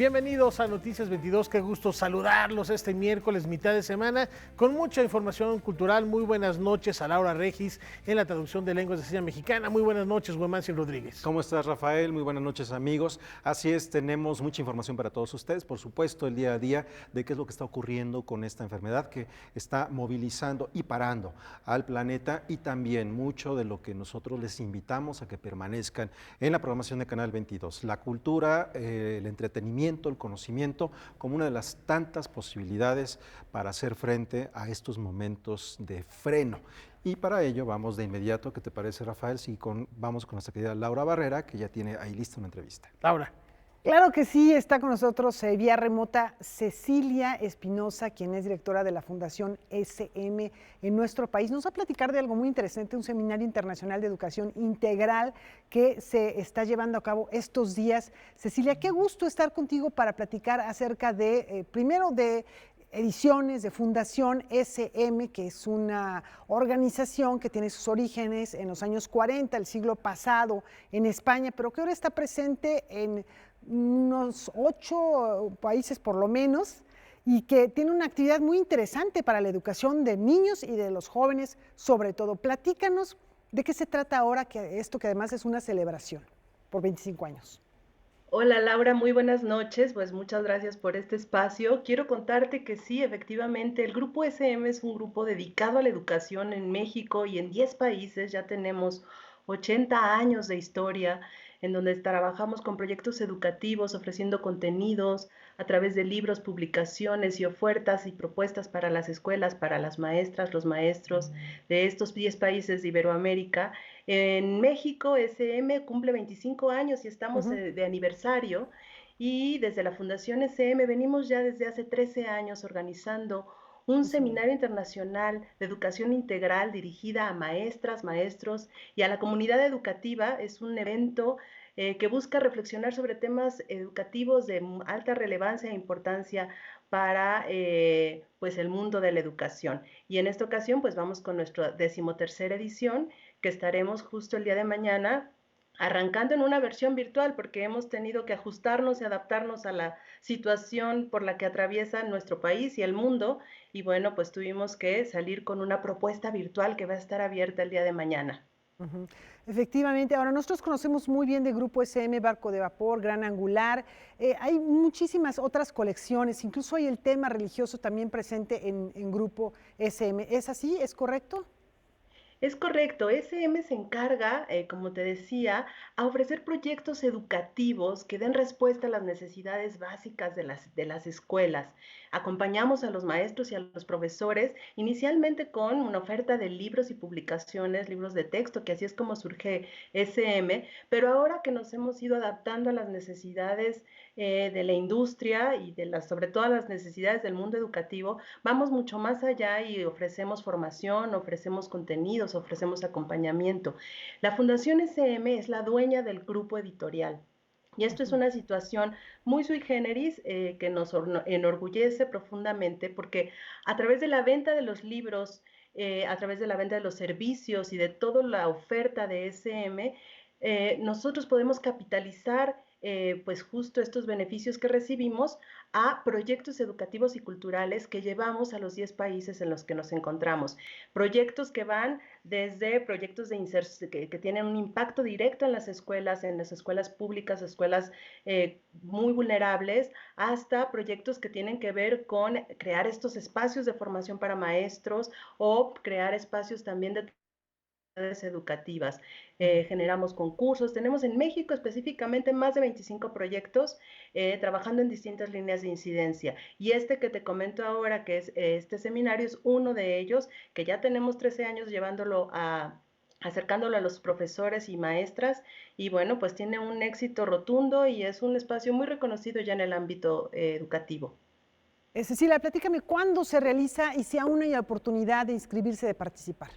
Bienvenidos a Noticias 22, qué gusto saludarlos este miércoles, mitad de semana, con mucha información cultural. Muy buenas noches a Laura Regis en la traducción de lenguas de señas mexicana. Muy buenas noches, Güemancio Rodríguez. ¿Cómo estás, Rafael? Muy buenas noches, amigos. Así es, tenemos mucha información para todos ustedes, por supuesto, el día a día de qué es lo que está ocurriendo con esta enfermedad que está movilizando y parando al planeta, y también mucho de lo que nosotros les invitamos a que permanezcan en la programación de Canal 22. La cultura, el entretenimiento, el conocimiento, como una de las tantas posibilidades para hacer frente a estos momentos de freno. Y para ello vamos de inmediato, ¿qué te parece, Rafael? Si vamos con nuestra querida Laura Barrera, que ya tiene ahí lista una entrevista. Laura. Claro que sí, está con nosotros vía remota Cecilia Espinosa, quien es directora de la Fundación SM en nuestro país. Nos va a platicar de algo muy interesante, un seminario internacional de educación integral que se está llevando a cabo estos días. Cecilia, qué gusto estar contigo para platicar acerca de, primero de ediciones de Fundación SM, que es una organización que tiene sus orígenes en los años 40, el siglo pasado, en España, pero que ahora está presente en unos 8 países por lo menos, y que tiene una actividad muy interesante para la educación de niños y de los jóvenes, sobre todo. Platícanos de qué se trata ahora, que esto que además es una celebración por 25 años. Hola Laura, muy buenas noches, pues muchas gracias por este espacio. Quiero contarte que sí, efectivamente, el Grupo SM es un grupo dedicado a la educación en México y en 10 países. Ya tenemos 80 años de historia en donde trabajamos con proyectos educativos, ofreciendo contenidos a través de libros, publicaciones y ofertas y propuestas para las escuelas, para las maestras, los maestros de estos 10 países de Iberoamérica. En México, SM cumple 25 años y estamos de aniversario, y desde la Fundación SM venimos ya desde hace 13 años organizando un seminario internacional de educación integral dirigida a maestras, maestros y a la comunidad educativa. Es un evento que busca reflexionar sobre temas educativos de alta relevancia e importancia para pues el mundo de la educación. Y en esta ocasión pues vamos con nuestra 13ª edición, que estaremos justo el día de mañana arrancando en una versión virtual, porque hemos tenido que ajustarnos y adaptarnos a la situación por la que atraviesa nuestro país y el mundo, y bueno, pues tuvimos que salir con una propuesta virtual que va a estar abierta el día de mañana. Efectivamente, ahora nosotros conocemos muy bien de Grupo SM, Barco de Vapor, Gran Angular, hay muchísimas otras colecciones, incluso hay el tema religioso también presente en Grupo SM. ¿Es así? ¿Es correcto? Es correcto, SM se encarga, como te decía, a ofrecer proyectos educativos que den respuesta a las necesidades básicas de las escuelas. Acompañamos a los maestros y a los profesores inicialmente con una oferta de libros y publicaciones, libros de texto, que así es como surge SM, pero ahora que nos hemos ido adaptando a las necesidades de la industria y sobre todo a las necesidades del mundo educativo, vamos mucho más allá y ofrecemos formación, ofrecemos contenidos, ofrecemos acompañamiento. La Fundación SM es la dueña del grupo editorial. Y esto es una situación muy sui generis que nos enorgullece profundamente, porque a través de la venta de los libros, a través de la venta de los servicios y de toda la oferta de SM, nosotros podemos capitalizar pues justo estos beneficios que recibimos a proyectos educativos y culturales que llevamos a los 10 países en los que nos encontramos. Proyectos que van desde proyectos de inserción que tienen un impacto directo en las escuelas públicas, escuelas muy vulnerables, hasta proyectos que tienen que ver con crear estos espacios de formación para maestros o crear espacios también de educativas. Generamos concursos, tenemos en México específicamente más de 25 proyectos trabajando en distintas líneas de incidencia, y este que te comento ahora, que es este seminario, es uno de ellos, que ya tenemos 13 años llevándolo acercándolo a los profesores y maestras, y bueno, pues tiene un éxito rotundo y es un espacio muy reconocido ya en el ámbito educativo. Cecilia, platícame cuándo se realiza y si aún hay oportunidad de inscribirse, de participar.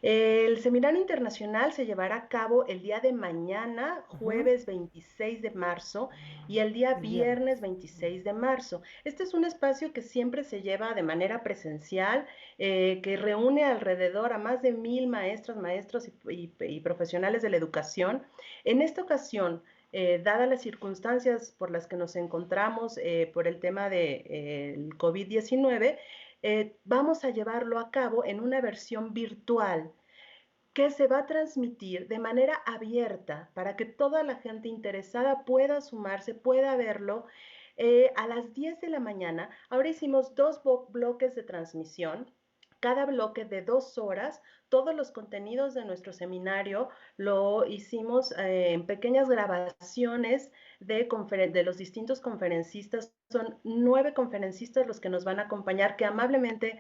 El seminario internacional se llevará a cabo el día de mañana, jueves 26 de marzo, y el día viernes 26 de marzo. Este es un espacio que siempre se lleva de manera presencial, que reúne alrededor a más de 1000 maestras, maestros y profesionales de la educación. En esta ocasión, dadas las circunstancias por las que nos encontramos por el tema del COVID-19, vamos a llevarlo a cabo en una versión virtual que se va a transmitir de manera abierta para que toda la gente interesada pueda sumarse, pueda verlo a las 10 de la mañana. Ahora hicimos 2 bloques de transmisión, cada bloque de 2 horas. Todos los contenidos de nuestro seminario lo hicimos en pequeñas grabaciones de los distintos conferencistas. Son 9 conferencistas los que nos van a acompañar, que amablemente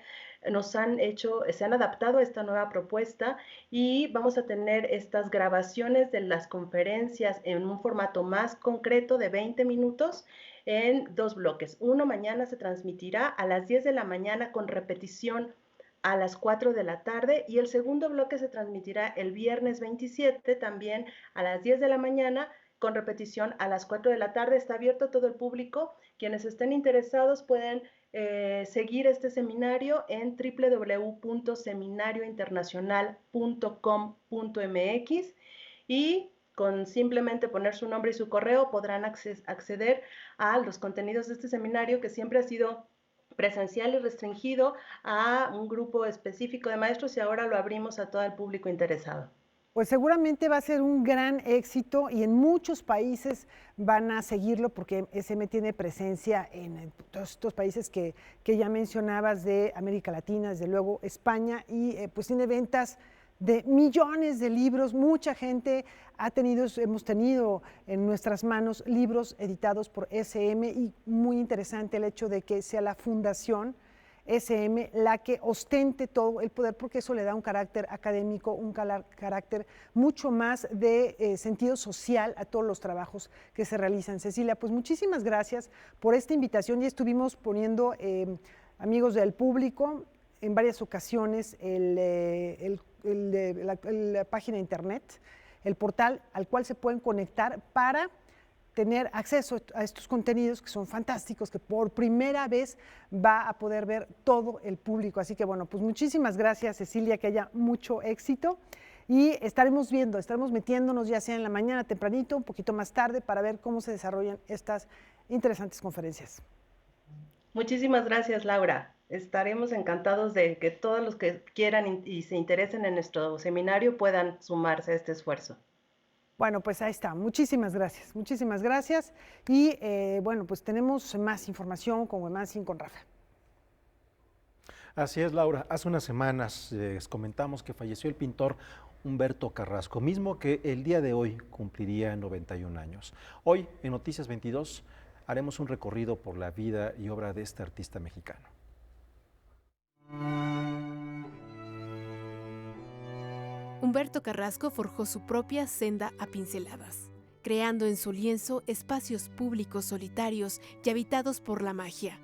se han adaptado a esta nueva propuesta, y vamos a tener estas grabaciones de las conferencias en un formato más concreto de 20 minutos en 2 bloques. Uno mañana se transmitirá a las 10 de la mañana con repetición a las 4 de la tarde, y el segundo bloque se transmitirá el viernes 27 también a las 10 de la mañana con repetición a las 4 de la tarde. Está abierto a todo el público. Quienes estén interesados pueden seguir este seminario en www.seminariointernacional.com.mx, y con simplemente poner su nombre y su correo podrán acceder a los contenidos de este seminario, que siempre ha sido presencial y restringido a un grupo específico de maestros, y ahora lo abrimos a todo el público interesado. Pues seguramente va a ser un gran éxito y en muchos países van a seguirlo, porque SM tiene presencia en todos estos países que ya mencionabas de América Latina, desde luego España, y pues tiene ventas de millones de libros. Mucha gente hemos tenido en nuestras manos libros editados por SM, y muy interesante el hecho de que sea la fundación SM la que ostente todo el poder, porque eso le da un carácter académico, un carácter mucho más de sentido social a todos los trabajos que se realizan. Cecilia, pues muchísimas gracias por esta invitación. Ya estuvimos poniendo, amigos del público, en varias ocasiones la página de internet, el portal al cual se pueden conectar para tener acceso a estos contenidos que son fantásticos, que por primera vez va a poder ver todo el público. Así que bueno, pues muchísimas gracias, Cecilia, que haya mucho éxito, y estaremos metiéndonos ya sea en la mañana tempranito, un poquito más tarde, para ver cómo se desarrollan estas interesantes conferencias. Muchísimas gracias, Laura. Estaremos encantados de que todos los que quieran y se interesen en nuestro seminario puedan sumarse a este esfuerzo. Bueno, pues ahí está. Muchísimas gracias. Muchísimas gracias. Y bueno, pues tenemos más información con Wemancin, con Rafa. Así es, Laura. Hace unas semanas les comentamos que falleció el pintor Humberto Carrasco, mismo que el día de hoy cumpliría 91 años. Hoy, en Noticias 22, haremos un recorrido por la vida y obra de este artista mexicano. Humberto Carrasco forjó su propia senda a pinceladas, creando en su lienzo espacios públicos solitarios y habitados por la magia.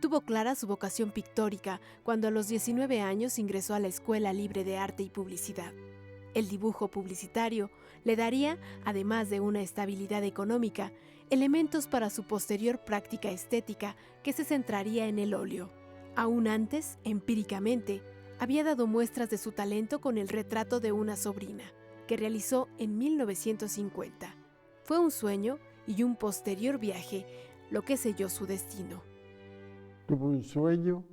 Tuvo clara su vocación pictórica cuando a los 19 años ingresó a la Escuela Libre de Arte y Publicidad. El dibujo publicitario le daría, además de una estabilidad económica, elementos para su posterior práctica estética, que se centraría en el óleo. Aún antes, empíricamente, había dado muestras de su talento con el retrato de una sobrina, que realizó en 1950. Fue un sueño y un posterior viaje lo que selló su destino. Tuvo un sueño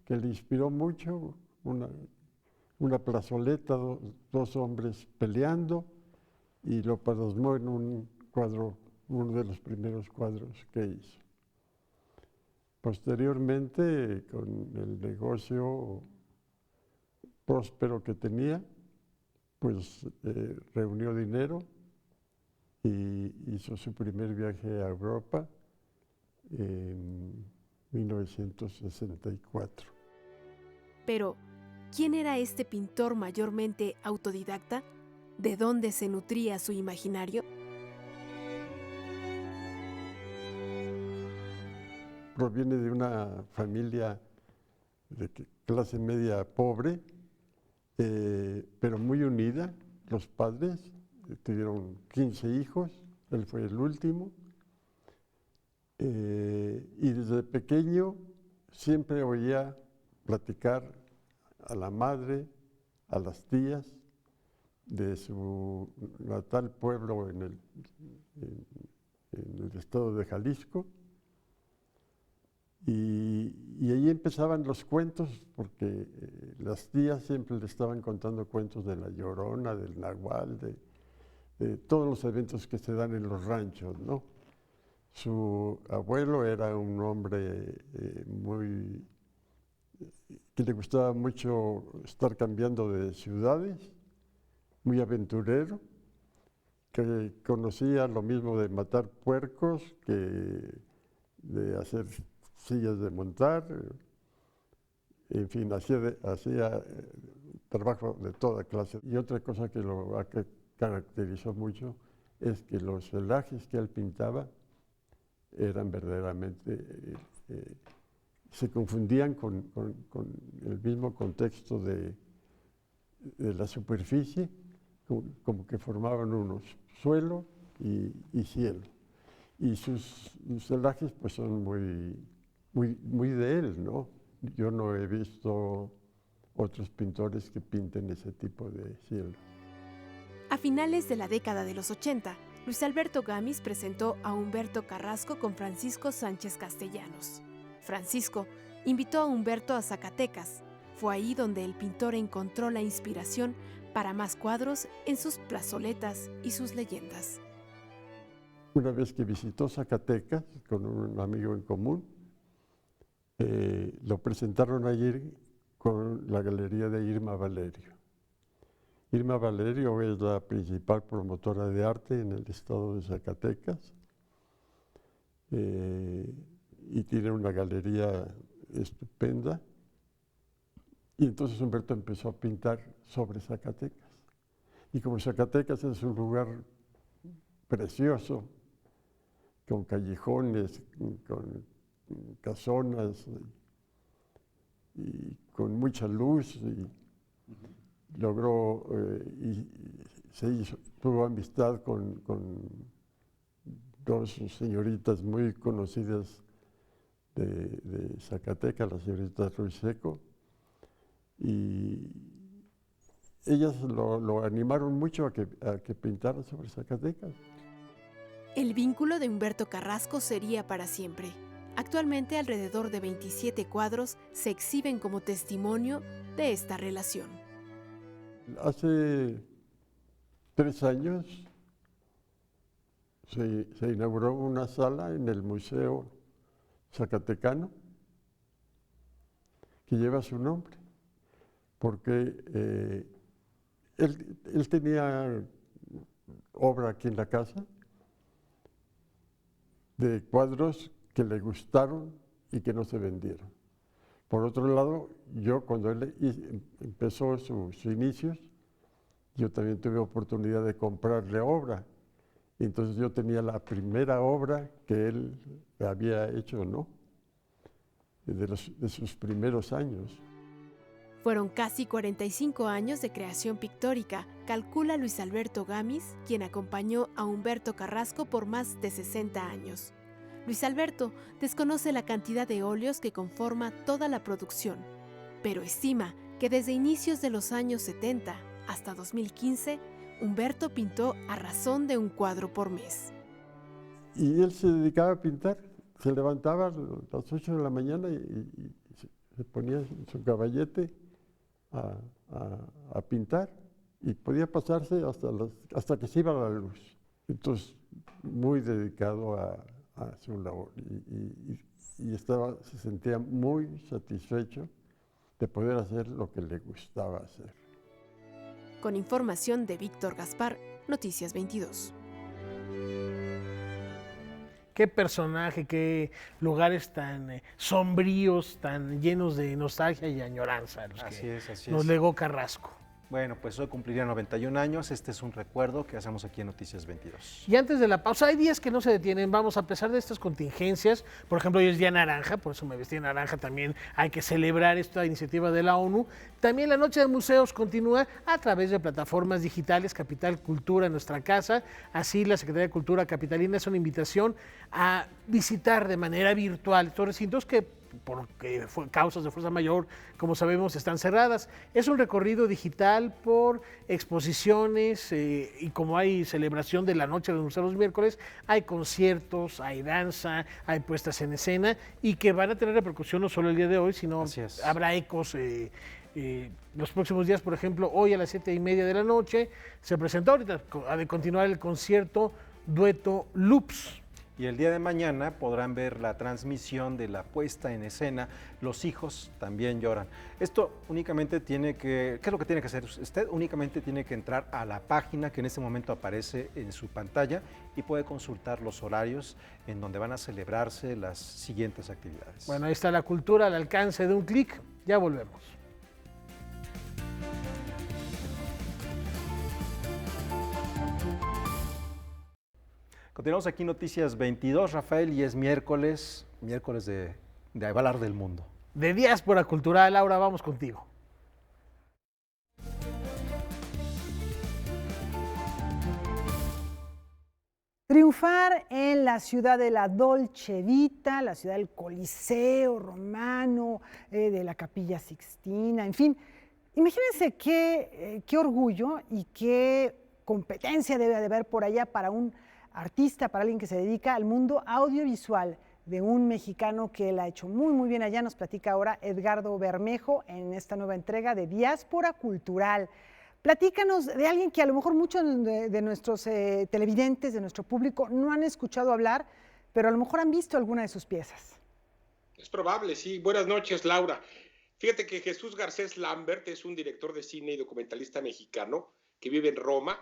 que le inspiró mucho, una plazoleta, dos hombres peleando, y lo plasmó en un cuadro, uno de los primeros cuadros que hizo. Posteriormente, con el negocio próspero que tenía, pues reunió dinero y hizo su primer viaje a Europa en 1964. Pero, ¿quién era este pintor mayormente autodidacta? ¿De dónde se nutría su imaginario? Proviene de una familia de clase media pobre, pero muy unida. Los padres tuvieron 15 hijos, él fue el último, y desde pequeño siempre oía platicar a la madre, a las tías, de su natal pueblo en el estado de Jalisco. Y ahí empezaban los cuentos, porque las tías siempre le estaban contando cuentos de la Llorona, del Nahual, de todos los eventos que se dan en los ranchos, ¿no? Su abuelo era un hombre que le gustaba mucho estar cambiando de ciudades, muy aventurero, que conocía lo mismo de matar puercos que de hacer sillas de montar, en fin, hacía trabajo de toda clase. Y otra cosa que lo caracterizó mucho es que los celajes que él pintaba eran verdaderamente, se confundían con el mismo contexto de la superficie, como que formaban unos suelo y cielo. Y sus celajes pues son muy de él, ¿no? Yo no he visto otros pintores que pinten ese tipo de cielo. A finales de la década de los 80, Luis Alberto Gamis presentó a Humberto Carrasco con Francisco Sánchez Castellanos. Francisco invitó a Humberto a Zacatecas. Fue ahí donde el pintor encontró la inspiración para más cuadros en sus plazoletas y sus leyendas. Una vez que visitó Zacatecas con un amigo en común, lo presentaron ayer con la galería de Irma Valerio. Irma Valerio es la principal promotora de arte en el estado de Zacatecas y tiene una galería estupenda. Y entonces Humberto empezó a pintar sobre Zacatecas. Y como Zacatecas es un lugar precioso, con callejones, con casonas y con mucha luz, y logró tuvo amistad con dos señoritas muy conocidas de Zacatecas, la señorita Ruiz Seco, y ellas lo animaron mucho a que pintara sobre Zacatecas. El vínculo de Humberto Carrasco sería para siempre. Actualmente alrededor de 27 cuadros se exhiben como testimonio de esta relación. Hace 3 años se inauguró una sala en el Museo Zacatecano que lleva su nombre, porque él tenía obra aquí en la casa de cuadros que le gustaron y que no se vendieron. Por otro lado, yo cuando él empezó sus inicios, yo también tuve oportunidad de comprarle obra. Y entonces yo tenía la primera obra que él había hecho, ¿no? De sus primeros años. Fueron casi 45 años de creación pictórica, calcula Luis Alberto Gamis, quien acompañó a Humberto Carrasco por más de 60 años. Luis Alberto desconoce la cantidad de óleos que conforma toda la producción, pero estima que desde inicios de los años 70 hasta 2015, Humberto pintó a razón de un cuadro por mes. Y él se dedicaba a pintar, se levantaba a las 8 de la mañana y se ponía en su caballete a pintar, y podía pasarse hasta que se iba la luz. Entonces, muy dedicado a su labor, y se sentía muy satisfecho de poder hacer lo que le gustaba hacer. Con información de Víctor Gaspar, Noticias 22. Qué personaje, qué lugares tan sombríos, tan llenos de nostalgia y añoranza los que nos legó Carrasco. Bueno, pues hoy cumpliría 91 años, este es un recuerdo que hacemos aquí en Noticias 22. Y antes de la pausa, hay días que no se detienen, vamos, a pesar de estas contingencias, por ejemplo, hoy es Día Naranja, por eso me vestí de naranja, también hay que celebrar esta iniciativa de la ONU. También la Noche de Museos continúa a través de plataformas digitales, Capital Cultura en nuestra casa, así la Secretaría de Cultura Capitalina es una invitación a visitar de manera virtual estos recintos que causas de fuerza mayor, como sabemos, están cerradas. Es un recorrido digital por exposiciones y como hay celebración de la Noche de los Museos los miércoles, hay conciertos, hay danza, hay puestas en escena y que van a tener repercusión no solo el día de hoy, sino habrá ecos los próximos días. Por ejemplo, hoy a las 7:30 de la noche se presentó, ahorita ha de continuar el concierto Dueto Loops. Y el día de mañana podrán ver la transmisión de la puesta en escena Los hijos también lloran. Esto únicamente ¿qué es lo que tiene que hacer usted? Únicamente tiene que entrar a la página que en este momento aparece en su pantalla y puede consultar los horarios en donde van a celebrarse las siguientes actividades. Bueno, ahí está la cultura al alcance de un clic. Ya volvemos. Continuamos aquí Noticias 22, Rafael, y es miércoles de hablar del mundo. De diáspora cultural, Laura, vamos contigo. Triunfar en la ciudad de la Dolce Vita, la ciudad del Coliseo Romano, de la Capilla Sixtina, en fin. Imagínense qué orgullo y qué competencia debe de haber por allá para un artista, para alguien que se dedica al mundo audiovisual, de un mexicano que la ha hecho muy, muy bien allá. Nos platica ahora Edgardo Bermejo en esta nueva entrega de Diáspora Cultural. Platícanos de alguien que a lo mejor muchos de nuestros televidentes, de nuestro público, no han escuchado hablar, pero a lo mejor han visto alguna de sus piezas. Es probable, sí. Buenas noches, Laura. Fíjate que Jesús Garcés Lambert es un director de cine y documentalista mexicano que vive en Roma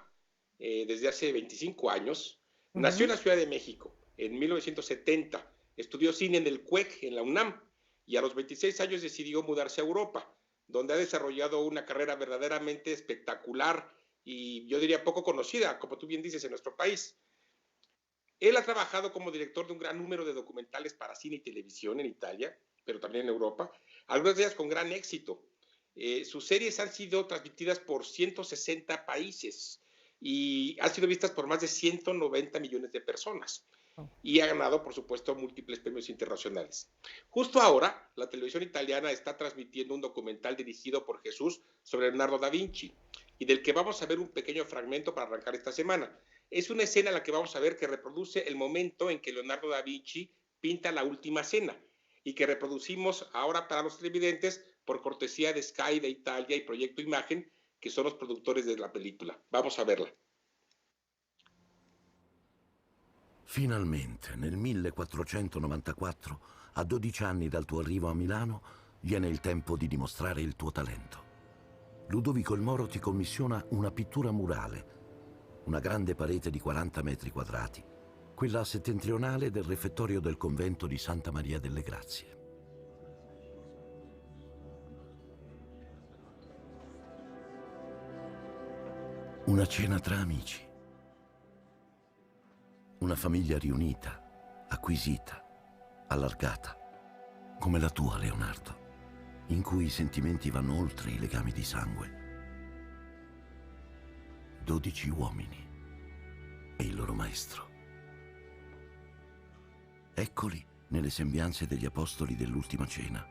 desde hace 25 años. Nació en la Ciudad de México en 1970, estudió cine en el CUEC, en la UNAM, y a los 26 años decidió mudarse a Europa, donde ha desarrollado una carrera verdaderamente espectacular y yo diría poco conocida, como tú bien dices, en nuestro país. Él ha trabajado como director de un gran número de documentales para cine y televisión en Italia, pero también en Europa, algunas de ellas con gran éxito. Sus series han sido transmitidas por 160 países y han sido vistas por más de 190 millones de personas. Y ha ganado, por supuesto, múltiples premios internacionales. Justo ahora, la televisión italiana está transmitiendo un documental dirigido por Jesús sobre Leonardo da Vinci y del que vamos a ver un pequeño fragmento para arrancar esta semana. Es una escena en la que vamos a ver que reproduce el momento en que Leonardo da Vinci pinta la Última Cena y que reproducimos ahora para los televidentes por cortesía de Sky de Italia y Proyecto Imagen, que son los productores de la pellicola. Vamos a verla. Finalmente, nel 1494, a 12 anni dal tuo arrivo a Milano, viene il tempo di dimostrare il tuo talento. Ludovico il Moro ti commissiona una pittura murale, una grande parete di 40 metri quadrati, quella settentrionale del refettorio del convento di Santa Maria delle Grazie. Una cena tra amici. Una famiglia riunita, acquisita, allargata, come la tua, Leonardo, in cui i sentimenti vanno oltre i legami di sangue. 12 uomini e il loro maestro. Eccoli nelle sembianze degli apostoli dell'ultima cena,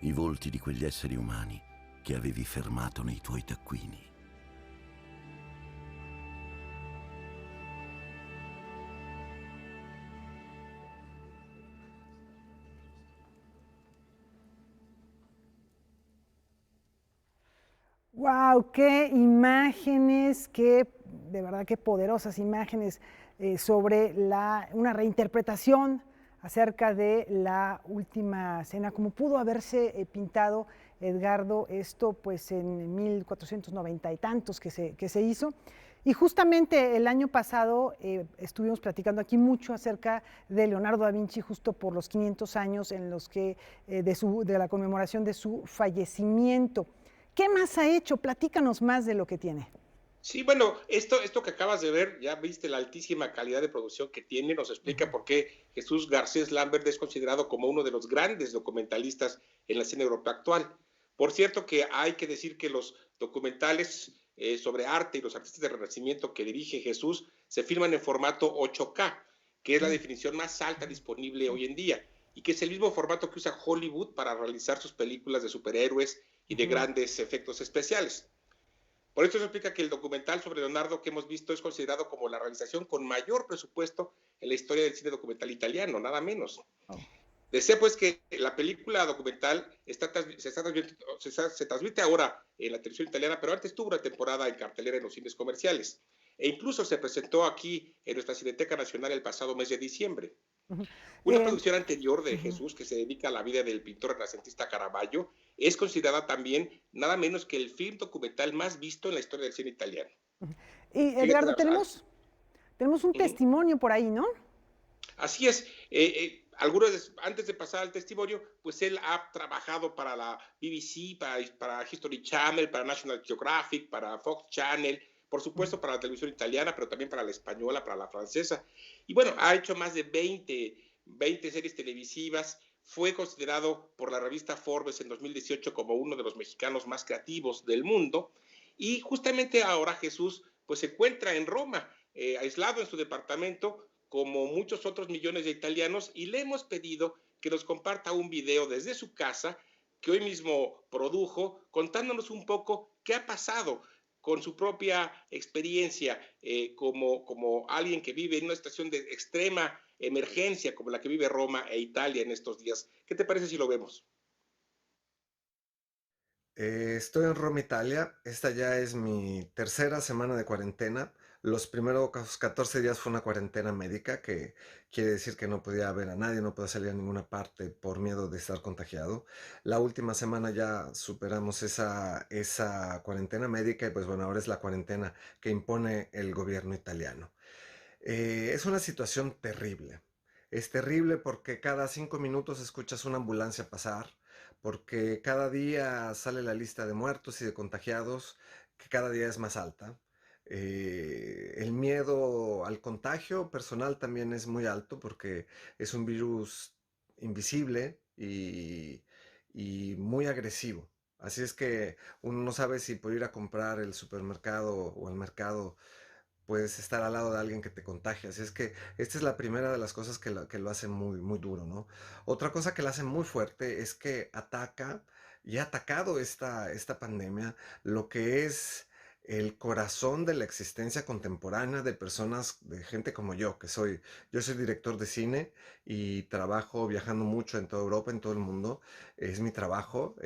i volti di quegli esseri umani che avevi fermato nei tuoi taccuini. ¡Wow! ¡Qué imágenes! De verdad, qué poderosas imágenes sobre una reinterpretación acerca de la Última Cena, como pudo haberse pintado, Edgardo, esto pues en 1490 y tantos que se hizo. Y justamente el año pasado estuvimos platicando aquí mucho acerca de Leonardo da Vinci, justo por los 500 años en los que de la conmemoración de su fallecimiento. ¿Qué más ha hecho? Platícanos más de lo que tiene. Sí, bueno, esto que acabas de ver, ya viste la altísima calidad de producción que tiene, nos explica por qué Jesús Garcés Lambert es considerado como uno de los grandes documentalistas en la escena europea actual. Por cierto que hay que decir que los documentales sobre arte y los artistas del Renacimiento que dirige Jesús se filman en formato 8K, que es la definición más alta disponible hoy en día. y que es el mismo formato que usa Hollywood para realizar sus películas de superhéroes y de grandes efectos especiales. Por esto se explica que el documental sobre Leonardo que hemos visto es considerado como la realización con mayor presupuesto en la historia del cine documental italiano, nada menos. Desea pues que la película documental se transmite ahora en la televisión italiana, pero antes tuvo una temporada en cartelera en los cines comerciales. E incluso se presentó aquí en nuestra Cineteca Nacional el pasado mes de diciembre. Una producción anterior de Jesús, que se dedica a la vida del pintor renacentista Caravaggio, es considerada también nada menos que el film documental más visto en la historia del cine italiano. Y Edgardo, tenemos un testimonio por ahí, ¿no? Así es. Antes de pasar al testimonio, pues él ha trabajado para la BBC, para History Channel, para National Geographic, para Fox Channel, por supuesto para la televisión italiana, pero también para la española, para la francesa. Y bueno, ha hecho más de 20 series televisivas. Fue considerado por la revista Forbes en 2018 como uno de los mexicanos más creativos del mundo. Y justamente ahora Jesús pues se encuentra en Roma, aislado en su departamento, como muchos otros millones de italianos, y le hemos pedido que nos comparta un video desde su casa que hoy mismo produjo, contándonos un poco qué ha pasado con su propia experiencia como alguien que vive en una situación de extrema emergencia como la que vive Roma e Italia en estos días. ¿Qué te parece si lo vemos? Estoy en Roma, Italia. Esta ya es mi tercera semana de cuarentena. Los primeros 14 días fue una cuarentena médica, que quiere decir que no podía ver a nadie, no podía salir a ninguna parte por miedo de estar contagiado. La última semana ya superamos esa cuarentena médica y pues bueno, ahora es la cuarentena que impone el gobierno italiano. Es una situación terrible. Es terrible porque cada 5 minutos escuchas una ambulancia pasar, porque cada día sale la lista de muertos y de contagiados, que cada día es más alta. El miedo al contagio personal también es muy alto porque es un virus invisible y muy agresivo. Así es que uno no sabe si por ir a comprar el supermercado o al mercado puedes estar al lado de alguien que te contagia. Así es que esta es la primera de las cosas que lo hace muy, muy duro, ¿no? Otra cosa que lo hace muy fuerte es que ataca y ha atacado esta pandemia lo que es el corazón de la existencia contemporánea de personas, de gente como yo soy director de cine y trabajo viajando mucho en toda Europa, en todo el mundo. Es mi trabajo,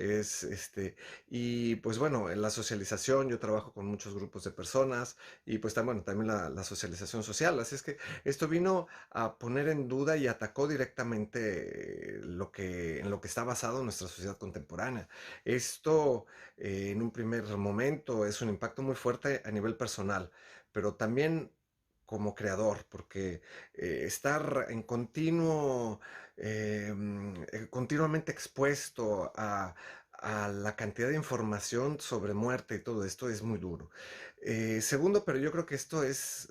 y pues bueno, en la socialización, yo trabajo con muchos grupos de personas y pues también la socialización social. Así es que esto vino a poner en duda y atacó directamente en lo que está basado nuestra sociedad contemporánea. Esto en un primer momento es un impacto muy fuerte a nivel personal, pero también como creador, porque estar en continuamente expuesto a la cantidad de información sobre muerte y todo esto es muy duro. Segundo, pero yo creo que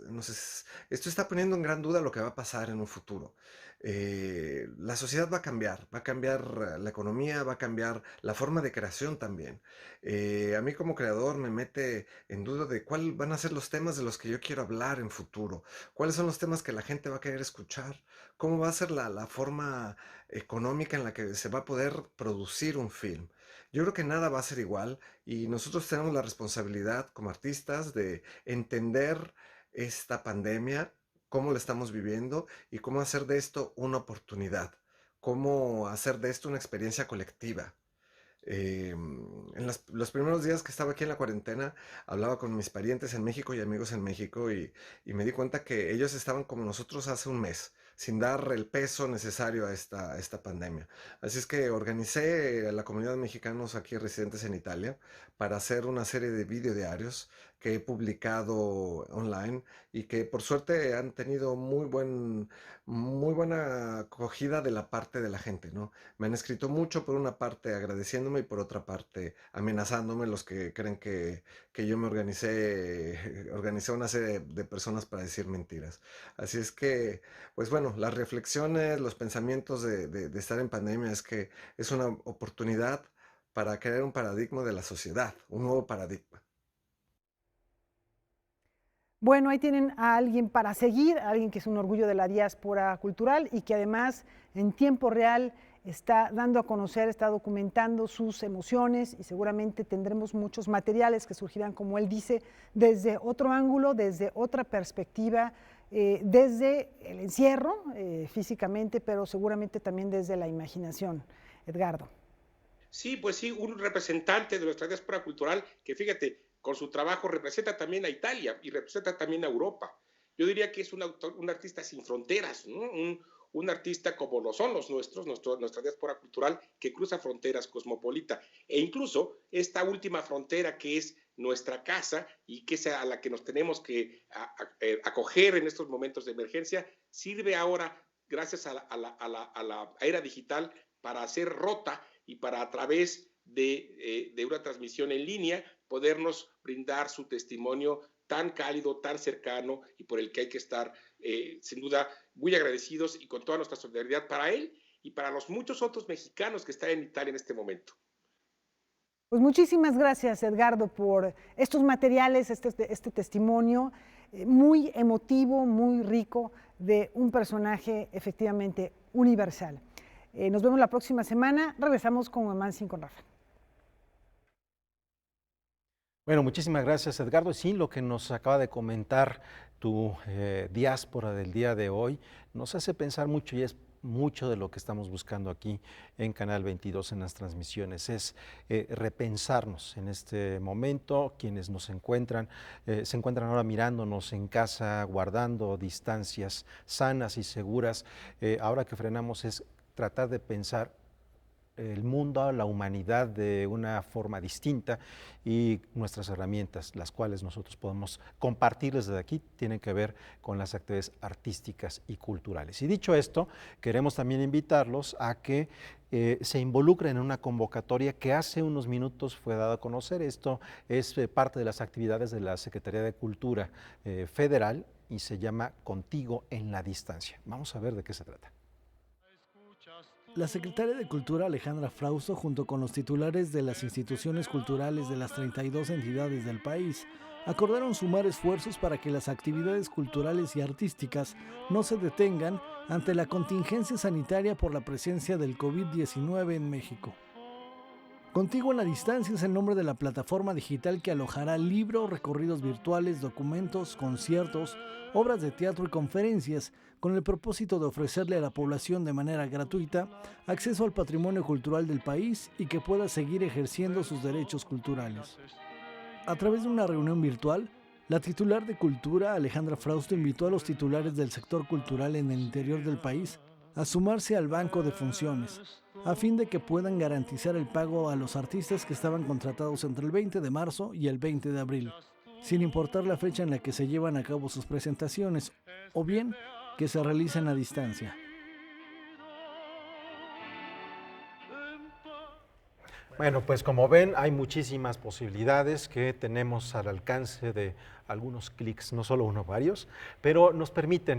no sé, esto está poniendo en gran duda lo que va a pasar en un futuro. La sociedad va a cambiar la economía, va a cambiar la forma de creación también. A mí como creador me mete en duda de cuáles van a ser los temas de los que yo quiero hablar en futuro, cuáles son los temas que la gente va a querer escuchar, cómo va a ser la forma económica en la que se va a poder producir un film. Yo creo que nada va a ser igual y nosotros tenemos la responsabilidad como artistas de entender esta pandemia, cómo la estamos viviendo y cómo hacer de esto una oportunidad, cómo hacer de esto una experiencia colectiva. En los primeros días que estaba aquí en la cuarentena, hablaba con mis parientes en México y amigos en México y me di cuenta que ellos estaban como nosotros hace un mes, sin dar el peso necesario a esta pandemia. Así es que organicé a la comunidad de mexicanos aquí residentes en Italia para hacer una serie de videodiarios que he publicado online y que por suerte han tenido muy buena acogida de la parte de la gente, ¿no? Me han escrito mucho, por una parte agradeciéndome y por otra parte amenazándome los que creen que yo organicé una serie de personas para decir mentiras. Así es que, pues bueno, las reflexiones, los pensamientos de estar en pandemia es que es una oportunidad para crear un paradigma de la sociedad, un nuevo paradigma. Bueno, ahí tienen a alguien para seguir, a alguien que es un orgullo de la diáspora cultural y que además en tiempo real está dando a conocer, está documentando sus emociones y seguramente tendremos muchos materiales que surgirán, como él dice, desde otro ángulo, desde otra perspectiva, desde el encierro físicamente, pero seguramente también desde la imaginación. Edgardo. Sí, pues sí, un representante de nuestra diáspora cultural que, fíjate, con su trabajo representa también a Italia y representa también a Europa. Yo diría que es un artista sin fronteras, ¿no? Un artista como lo son los nuestros, nuestra diáspora cultural, que cruza fronteras, cosmopolita, e incluso esta última frontera que es nuestra casa y que es a la que nos tenemos que acoger en estos momentos de emergencia, sirve ahora, gracias a la era digital, para hacer rota y para, a través de una transmisión en línea, podernos brindar su testimonio tan cálido, tan cercano, y por el que hay que estar, sin duda, muy agradecidos y con toda nuestra solidaridad para él y para los muchos otros mexicanos que están en Italia en este momento. Pues muchísimas gracias, Edgardo, por estos materiales, este testimonio muy emotivo, muy rico, de un personaje efectivamente universal. Nos vemos la próxima semana. Regresamos con Amancio con Rafa. Bueno, muchísimas gracias, Edgardo. Sí, lo que nos acaba de comentar tu diáspora del día de hoy nos hace pensar mucho, y es mucho de lo que estamos buscando aquí en Canal 22 en las transmisiones, es repensarnos en este momento. Quienes nos encuentran, se encuentran ahora mirándonos en casa, guardando distancias sanas y seguras. Ahora que frenamos es tratar de pensar el mundo, la humanidad de una forma distinta, y nuestras herramientas, las cuales nosotros podemos compartir desde aquí, tienen que ver con las actividades artísticas y culturales. Y dicho esto, queremos también invitarlos a que se involucren en una convocatoria que hace unos minutos fue dada a conocer. Esto es parte de las actividades de la Secretaría de Cultura Federal y se llama Contigo en la Distancia. Vamos a ver de qué se trata. La secretaria de Cultura, Alejandra Frausto, junto con los titulares de las instituciones culturales de las 32 entidades del país, acordaron sumar esfuerzos para que las actividades culturales y artísticas no se detengan ante la contingencia sanitaria por la presencia del COVID-19 en México. Contigo en la Distancia es el nombre de la plataforma digital que alojará libros, recorridos virtuales, documentos, conciertos, obras de teatro y conferencias, con el propósito de ofrecerle a la población de manera gratuita acceso al patrimonio cultural del país y que pueda seguir ejerciendo sus derechos culturales. A través de una reunión virtual, la titular de Cultura, Alejandra Frausto, invitó a los titulares del sector cultural en el interior del país a sumarse al banco de funciones, a fin de que puedan garantizar el pago a los artistas que estaban contratados entre el 20 de marzo y el 20 de abril, sin importar la fecha en la que se llevan a cabo sus presentaciones, o bien que se realicen a distancia. Bueno, pues como ven, hay muchísimas posibilidades que tenemos al alcance de algunos clics, no solo uno, varios, pero nos permite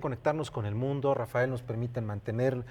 conectarnos con el mundo. Rafael, nos permiten mantener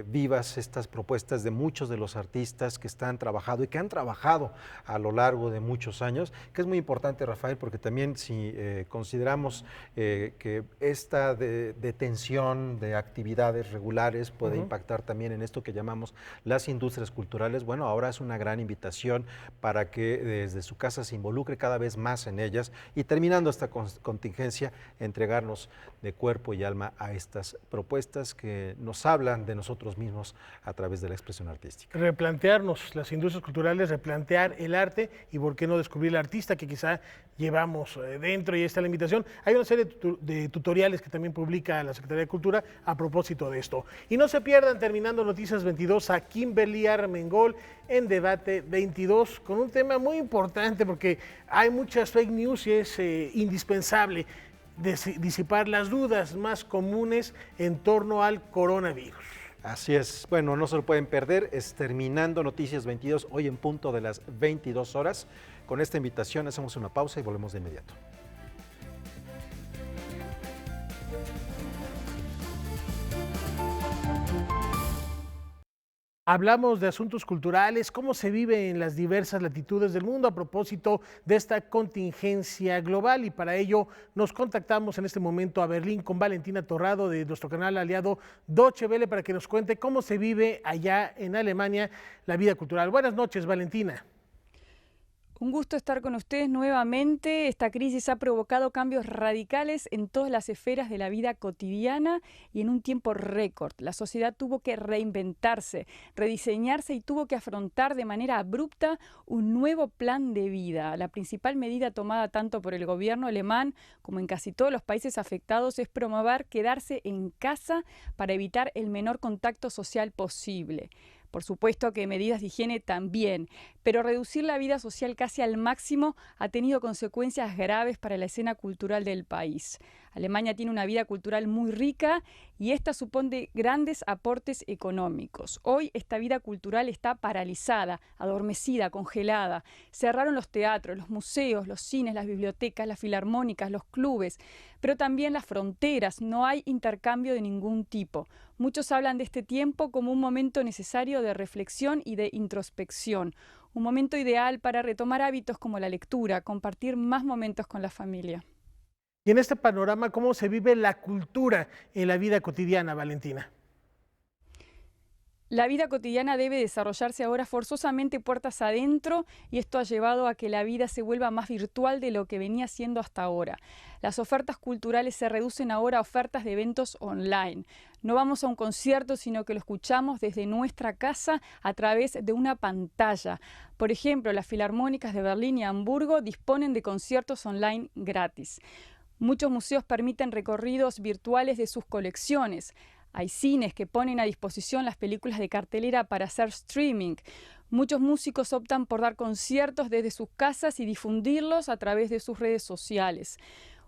vivas estas propuestas de muchos de los artistas que están trabajando y que han trabajado a lo largo de muchos años, que es muy importante, Rafael, porque también si consideramos que esta detención de actividades regulares puede impactar también en esto que llamamos las industrias culturales, bueno, ahora es una gran invitación para que desde su casa se involucre cada vez más en ellas y, terminando esta contingencia, entregarnos de cuerpo y alma a estas propuestas que nos hablan de nosotros mismos a través de la expresión artística. Replantearnos las industrias culturales, replantear el arte y por qué no descubrir el artista que quizá llevamos dentro, y ahí está la invitación. Hay una serie de tutoriales que también publica la Secretaría de Cultura a propósito de esto. Y no se pierdan, terminando Noticias 22, a Kimberly Armengol en Debate 22 con un tema muy importante porque hay muchas fake news y es indispensable disipar las dudas más comunes en torno al coronavirus. Así es, bueno, no se lo pueden perder, es Terminando Noticias 22, hoy en punto de las 22 horas. Con esta invitación hacemos una pausa y volvemos de inmediato. Hablamos de asuntos culturales, cómo se vive en las diversas latitudes del mundo a propósito de esta contingencia global, y para ello nos contactamos en este momento a Berlín con Valentina Torrado de nuestro canal aliado Deutsche Welle para que nos cuente cómo se vive allá en Alemania la vida cultural. Buenas noches, Valentina. Un gusto estar con ustedes nuevamente. Esta crisis ha provocado cambios radicales en todas las esferas de la vida cotidiana y en un tiempo récord. La sociedad tuvo que reinventarse, rediseñarse y tuvo que afrontar de manera abrupta un nuevo plan de vida. La principal medida tomada tanto por el gobierno alemán como en casi todos los países afectados es promover quedarse en casa para evitar el menor contacto social posible. Por supuesto que medidas de higiene también, pero reducir la vida social casi al máximo ha tenido consecuencias graves para la escena cultural del país. Alemania tiene una vida cultural muy rica y esta supone grandes aportes económicos. Hoy esta vida cultural está paralizada, adormecida, congelada. Cerraron los teatros, los museos, los cines, las bibliotecas, las filarmónicas, los clubes, pero también las fronteras. No hay intercambio de ningún tipo. Muchos hablan de este tiempo como un momento necesario de reflexión y de introspección, un momento ideal para retomar hábitos como la lectura, compartir más momentos con la familia. Y en este panorama, ¿cómo se vive la cultura en la vida cotidiana, Valentina? La vida cotidiana debe desarrollarse ahora forzosamente puertas adentro y esto ha llevado a que la vida se vuelva más virtual de lo que venía siendo hasta ahora. Las ofertas culturales se reducen ahora a ofertas de eventos online. No vamos a un concierto, sino que lo escuchamos desde nuestra casa a través de una pantalla. Por ejemplo, las filarmónicas de Berlín y Hamburgo disponen de conciertos online gratis. Muchos museos permiten recorridos virtuales de sus colecciones. Hay cines que ponen a disposición las películas de cartelera para hacer streaming. Muchos músicos optan por dar conciertos desde sus casas y difundirlos a través de sus redes sociales.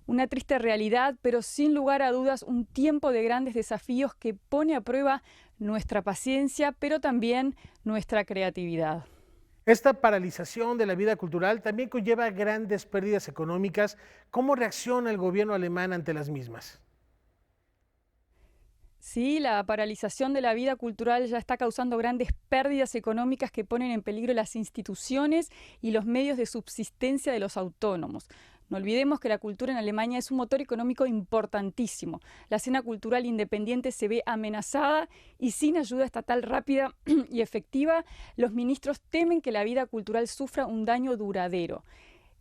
Una triste realidad, pero sin lugar a dudas un tiempo de grandes desafíos que pone a prueba nuestra paciencia, pero también nuestra creatividad. Esta paralización de la vida cultural también conlleva grandes pérdidas económicas. ¿Cómo reacciona el gobierno alemán ante las mismas? Sí, la paralización de la vida cultural ya está causando grandes pérdidas económicas que ponen en peligro las instituciones y los medios de subsistencia de los autónomos. No olvidemos que la cultura en Alemania es un motor económico importantísimo. La escena cultural independiente se ve amenazada y sin ayuda estatal rápida y efectiva, los ministros temen que la vida cultural sufra un daño duradero.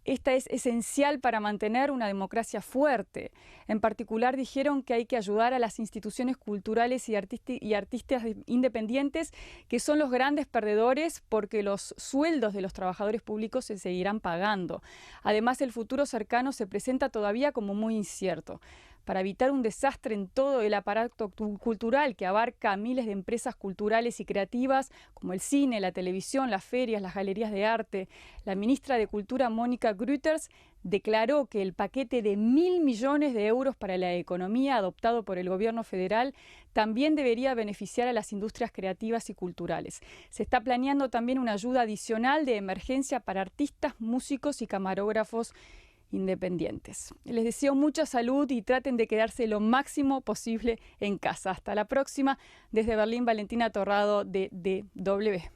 Esta es esencial para mantener una democracia fuerte. En particular, dijeron que hay que ayudar a las instituciones culturales y artistas independientes, que son los grandes perdedores porque los sueldos de los trabajadores públicos se seguirán pagando. Además, el futuro cercano se presenta todavía como muy incierto. Para evitar un desastre en todo el aparato cultural que abarca a miles de empresas culturales y creativas, como el cine, la televisión, las ferias, las galerías de arte, la ministra de Cultura, Mónica Grütters, declaró que el paquete de 1.000 millones de euros para la economía adoptado por el gobierno federal también debería beneficiar a las industrias creativas y culturales. Se está planeando también una ayuda adicional de emergencia para artistas, músicos y camarógrafos independientes. Les deseo mucha salud y traten de quedarse lo máximo posible en casa. Hasta la próxima. Desde Berlín, Valentina Torrado de DW.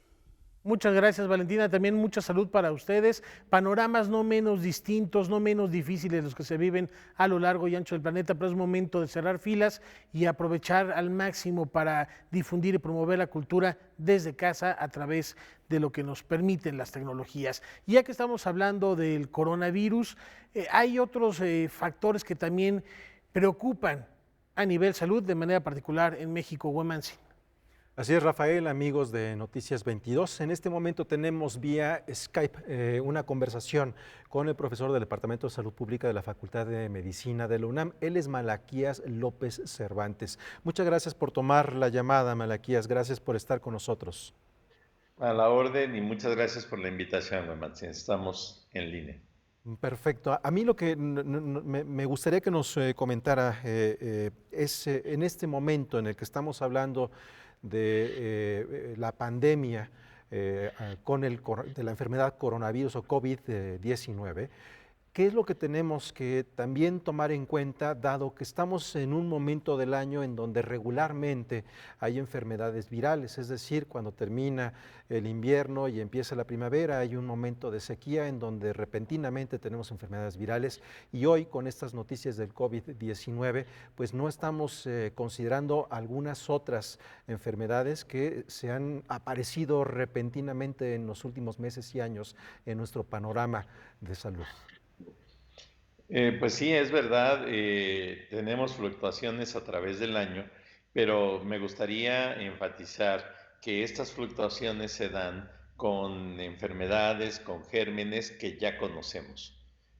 Muchas gracias, Valentina. También mucha salud para ustedes. Panoramas no menos distintos, no menos difíciles los que se viven a lo largo y ancho del planeta, pero es momento de cerrar filas y aprovechar al máximo para difundir y promover la cultura desde casa a través de lo que nos permiten las tecnologías. Y ya que estamos hablando del coronavirus, hay otros factores que también preocupan a nivel salud, de manera particular en México. Huemansi. Así es, Rafael, amigos de Noticias 22. En este momento tenemos vía Skype una conversación con el profesor del Departamento de Salud Pública de la Facultad de Medicina de la UNAM. Él es Malaquías López Cervantes. Muchas gracias por tomar la llamada, Malaquías. Gracias por estar con nosotros. A la orden y muchas gracias por la invitación, Huemansi. Estamos en línea. Perfecto. A mí lo que me gustaría que nos comentara es en este momento en el que estamos hablando de la pandemia de la enfermedad coronavirus o COVID-19, ¿Qué es lo que tenemos que también tomar en cuenta, dado que estamos en un momento del año en donde regularmente hay enfermedades virales? Es decir, cuando termina el invierno y empieza la primavera, hay un momento de sequía en donde repentinamente tenemos enfermedades virales, y hoy con estas noticias del COVID-19, pues no estamos considerando algunas otras enfermedades que se han aparecido repentinamente en los últimos meses y años en nuestro panorama de salud. Pues sí, es verdad, tenemos fluctuaciones a través del año, pero me gustaría enfatizar que estas fluctuaciones se dan con enfermedades, con gérmenes que ya conocemos.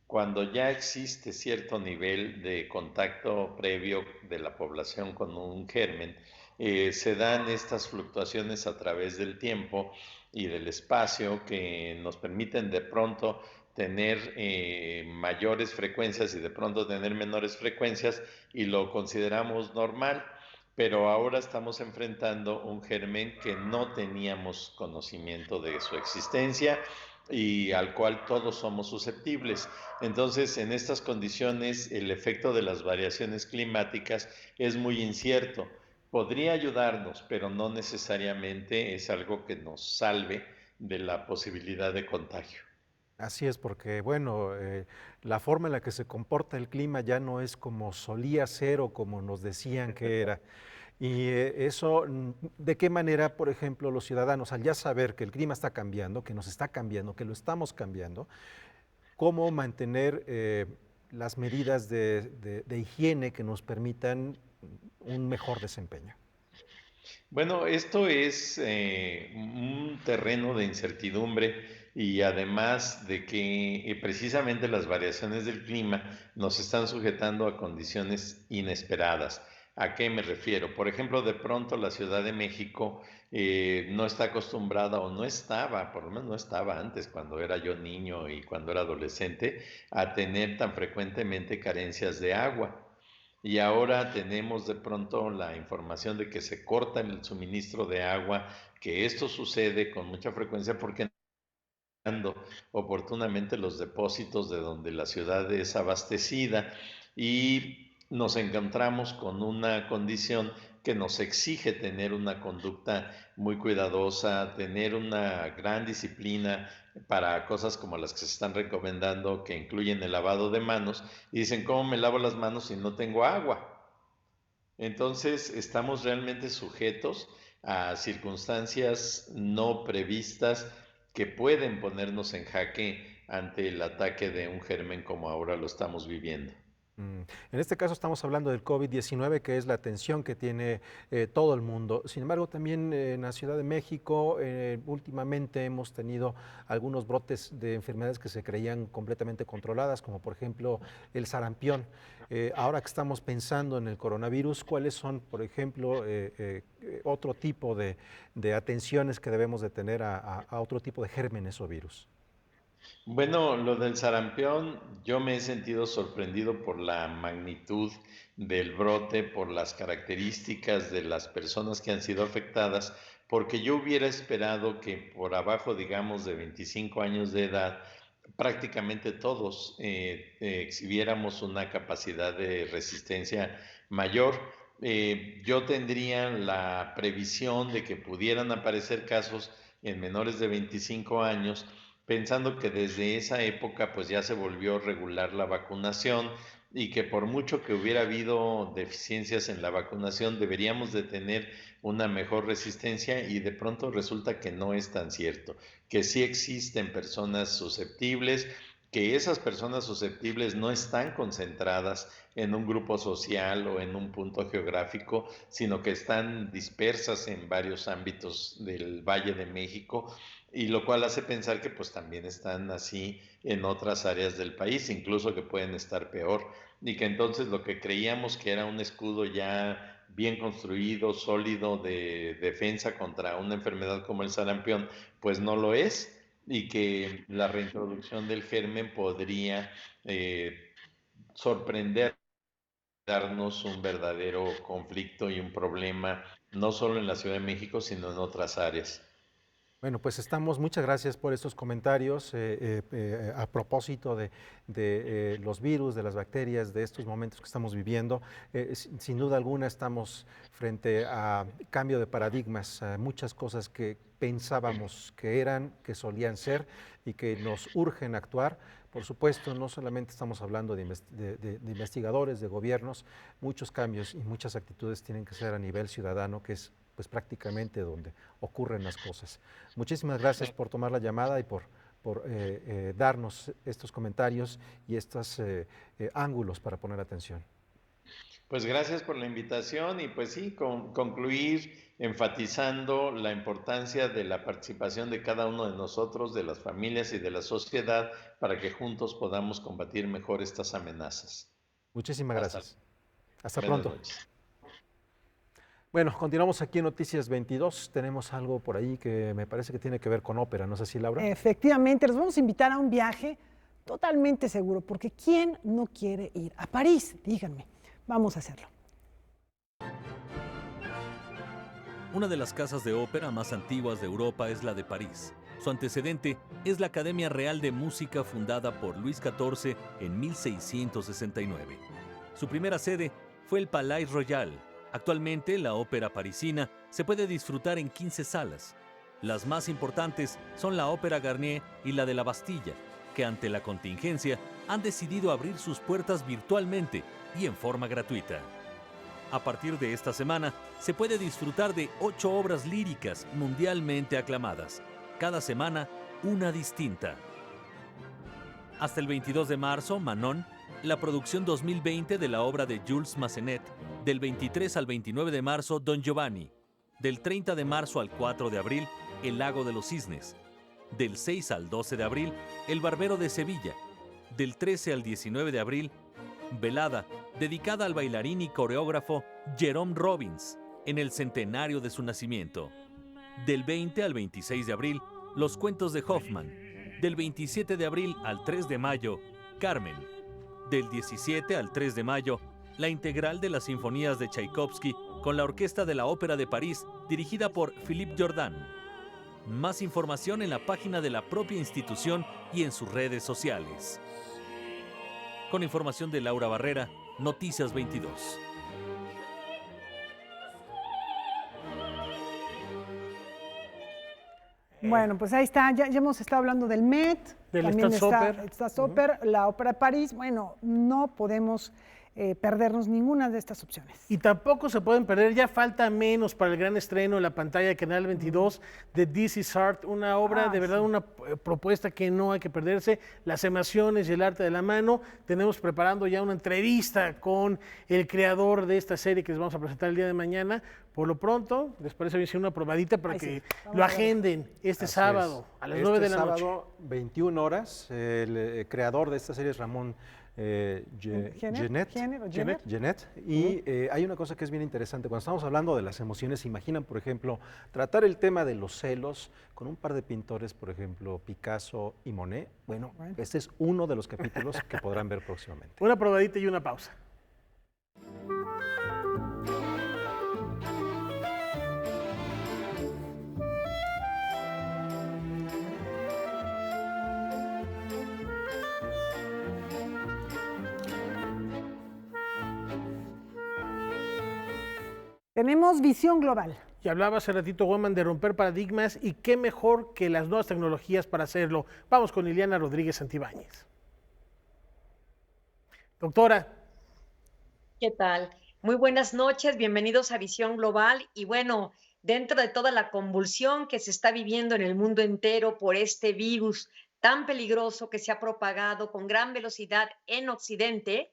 Cuando ya existe cierto nivel de contacto previo de la población con un germen, se dan estas fluctuaciones a través del tiempo y del espacio que nos permiten de pronto tener mayores frecuencias y de pronto tener menores frecuencias, y lo consideramos normal, pero ahora estamos enfrentando un germen que no teníamos conocimiento de su existencia y al cual todos somos susceptibles. Entonces, en estas condiciones, el efecto de las variaciones climáticas es muy incierto. Podría ayudarnos, pero no necesariamente es algo que nos salve de la posibilidad de contagio. Así es, porque bueno, la forma en la que se comporta el clima ya no es como solía ser o como nos decían que era. Y eso, ¿de qué manera, por ejemplo, los ciudadanos, al ya saber que el clima está cambiando, que nos está cambiando, que lo estamos cambiando, cómo mantener las medidas de higiene que nos permitan un mejor desempeño? Bueno, esto es un terreno de incertidumbre, y además de que precisamente las variaciones del clima nos están sujetando a condiciones inesperadas. ¿A qué me refiero? Por ejemplo, de pronto la Ciudad de México no está acostumbrada, o no estaba, por lo menos no estaba antes, cuando era yo niño y cuando era adolescente, a tener tan frecuentemente carencias de agua. Y ahora tenemos de pronto la información de que se corta el suministro de agua, que esto sucede con mucha frecuencia porque oportunamente los depósitos de donde la ciudad es abastecida, y nos encontramos con una condición que nos exige tener una conducta muy cuidadosa, tener una gran disciplina para cosas como las que se están recomendando, que incluyen el lavado de manos, y dicen, ¿cómo me lavo las manos si no tengo agua? Entonces, estamos realmente sujetos a circunstancias no previstas que pueden ponernos en jaque ante el ataque de un germen como ahora lo estamos viviendo. En este caso estamos hablando del COVID-19, que es la atención que tiene todo el mundo. Sin embargo, también en la Ciudad de México últimamente hemos tenido algunos brotes de enfermedades que se creían completamente controladas, como por ejemplo el sarampión. Ahora que estamos pensando en el coronavirus, ¿cuáles son, por ejemplo, otro tipo de atenciones que debemos de tener a otro tipo de gérmenes o virus? Bueno, lo del sarampión, yo me he sentido sorprendido por la magnitud del brote, por las características de las personas que han sido afectadas, porque yo hubiera esperado que por abajo, digamos, de 25 años de edad, prácticamente todos exhibiéramos una capacidad de resistencia mayor. Yo tendría la previsión de que pudieran aparecer casos en menores de 25 años, pensando que desde esa época pues ya se volvió regular la vacunación, y que por mucho que hubiera habido deficiencias en la vacunación, deberíamos de tener una mejor resistencia, y de pronto resulta que no es tan cierto, que sí existen personas susceptibles, que esas personas susceptibles no están concentradas en un grupo social o en un punto geográfico, sino que están dispersas en varios ámbitos del Valle de México, y lo cual hace pensar que pues también están así en otras áreas del país, incluso que pueden estar peor, y que entonces lo que creíamos que era un escudo ya bien construido, sólido, de defensa contra una enfermedad como el sarampión, pues no lo es, y que la reintroducción del germen podría sorprender, darnos un verdadero conflicto y un problema, no solo en la Ciudad de México, sino en otras áreas. Bueno, pues muchas gracias por estos comentarios a propósito de los virus, de las bacterias, de estos momentos que estamos viviendo. Sin duda alguna estamos frente a cambio de paradigmas, a muchas cosas que pensábamos que solían ser y que nos urgen actuar. Por supuesto, no solamente estamos hablando de investigadores, de gobiernos, muchos cambios y muchas actitudes tienen que ser a nivel ciudadano, que es pues prácticamente donde ocurren las cosas. Muchísimas gracias por tomar la llamada y por darnos estos comentarios y estos ángulos para poner atención. Pues gracias por la invitación y pues sí, concluir enfatizando la importancia de la participación de cada uno de nosotros, de las familias y de la sociedad, para que juntos podamos combatir mejor estas amenazas. Muchísimas gracias. Hasta Buenas pronto. noches. Bueno, continuamos aquí en Noticias 22. Tenemos algo por ahí que me parece que tiene que ver con ópera, ¿no es así, Laura? Efectivamente, los vamos a invitar a un viaje totalmente seguro, porque ¿quién no quiere ir a París? Díganme, vamos a hacerlo. Una de las casas de ópera más antiguas de Europa es la de París. Su antecedente es la Academia Real de Música fundada por Luis XIV en 1669. Su primera sede fue el Palais Royal. Actualmente, la ópera parisina se puede disfrutar en 15 salas. Las más importantes son la Ópera Garnier y la de la Bastilla, que ante la contingencia han decidido abrir sus puertas virtualmente y en forma gratuita. A partir de esta semana, se puede disfrutar de 8 obras líricas mundialmente aclamadas. Cada semana, una distinta. Hasta el 22 de marzo, Manon, la producción 2020 de la obra de Jules Massenet. Del 23 al 29 de marzo, Don Giovanni. Del 30 de marzo al 4 de abril, El Lago de los Cisnes. Del 6 al 12 de abril, El Barbero de Sevilla. Del 13 al 19 de abril, Velada, dedicada al bailarín y coreógrafo Jerome Robbins, en el centenario de su nacimiento. Del 20 al 26 de abril, Los Cuentos de Hoffmann. Del 27 de abril al 3 de mayo, Carmen. Del 17 al 3 de mayo, la integral de las sinfonías de Tchaikovsky con la Orquesta de la Ópera de París, dirigida por Philippe Jordan. Más información en la página de la propia institución y en sus redes sociales. Con información de Laura Barrera, Noticias 22. Bueno, pues ahí está, ya hemos estado hablando del Met, del también Staatsoper, Staatsoper, la Ópera de París. Bueno, no podemos perdernos ninguna de estas opciones. Y tampoco se pueden perder, ya falta menos para el gran estreno en la pantalla de Canal 22 de This Is Art, una obra de verdad, una propuesta que no hay que perderse, las emociones y el arte de la mano. Tenemos preparando ya una entrevista con el creador de esta serie que les vamos a presentar el día de mañana. Por lo pronto, les parece bien una probadita para que lo agenden este sábado a las 9 de la noche. Sábado, 21 horas, el creador de esta serie es Ramón Genet. Y hay una cosa que es bien interesante. Cuando estamos hablando de las emociones, se imaginan, por ejemplo, tratar el tema de los celos con un par de pintores, por ejemplo, Picasso y Monet. Bueno, este es uno de los capítulos que podrán ver próximamente. Una probadita y una pausa. Tenemos visión global. Y hablaba hace ratito, Woman, de romper paradigmas, y qué mejor que las nuevas tecnologías para hacerlo. Vamos con Liliana Rodríguez Santibáñez. Doctora. ¿Qué tal? Muy buenas noches, bienvenidos a Visión Global. Y bueno, dentro de toda la convulsión que se está viviendo en el mundo entero por este virus tan peligroso que se ha propagado con gran velocidad en Occidente,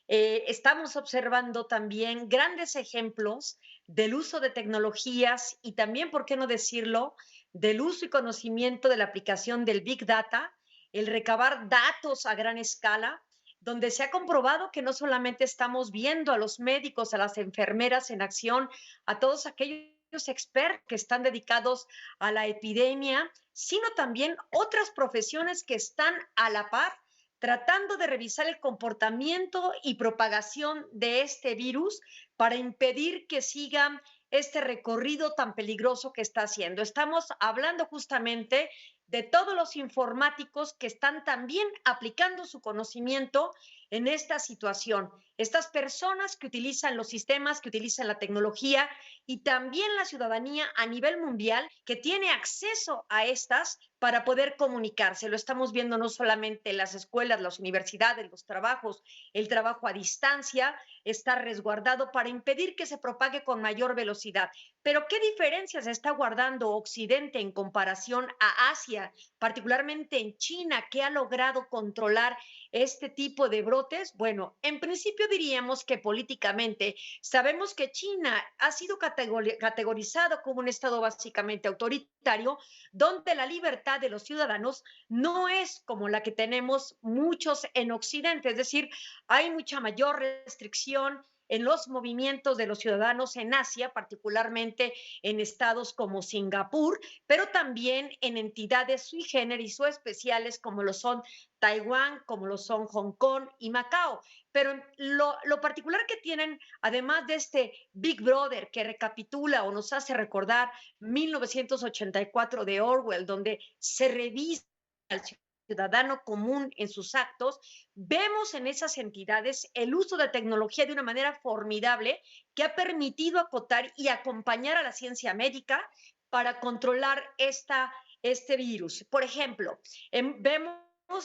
estamos observando también grandes ejemplos del uso de tecnologías y también, ¿por qué no decirlo?, del uso y conocimiento de la aplicación del Big Data, el recabar datos a gran escala, donde se ha comprobado que no solamente estamos viendo a los médicos, a las enfermeras en acción, a todos aquellos expertos que están dedicados a la epidemia, sino también otras profesiones que están a la par tratando de revisar el comportamiento y propagación de este virus para impedir que sigan este recorrido tan peligroso que está haciendo. Estamos hablando justamente de todos los informáticos que están también aplicando su conocimiento en esta situación. Estas personas que utilizan los sistemas, que utilizan la tecnología, y también la ciudadanía a nivel mundial que tiene acceso a estas para poder comunicarse. Lo estamos viendo no solamente en las escuelas, las universidades, los trabajos, el trabajo a distancia está resguardado para impedir que se propague con mayor velocidad. Pero ¿qué diferencias está guardando Occidente en comparación a Asia, particularmente en China, que ha logrado controlar este tipo de brotes? Bueno, en principio diríamos que políticamente sabemos que China ha sido categorizado como un estado básicamente autoritario, donde la libertad de los ciudadanos no es como la que tenemos muchos en Occidente, es decir, hay mucha mayor restricción en los movimientos de los ciudadanos en Asia, particularmente en estados como Singapur, pero también en entidades sui generis o especiales como lo son Taiwán, como lo son Hong Kong y Macao. Pero lo particular que tienen, además de este Big Brother que recapitula o nos hace recordar 1984 de Orwell, donde se revisa al ciudadano común en sus actos, vemos en esas entidades el uso de tecnología de una manera formidable que ha permitido acotar y acompañar a la ciencia médica para controlar este virus. Por ejemplo, vemos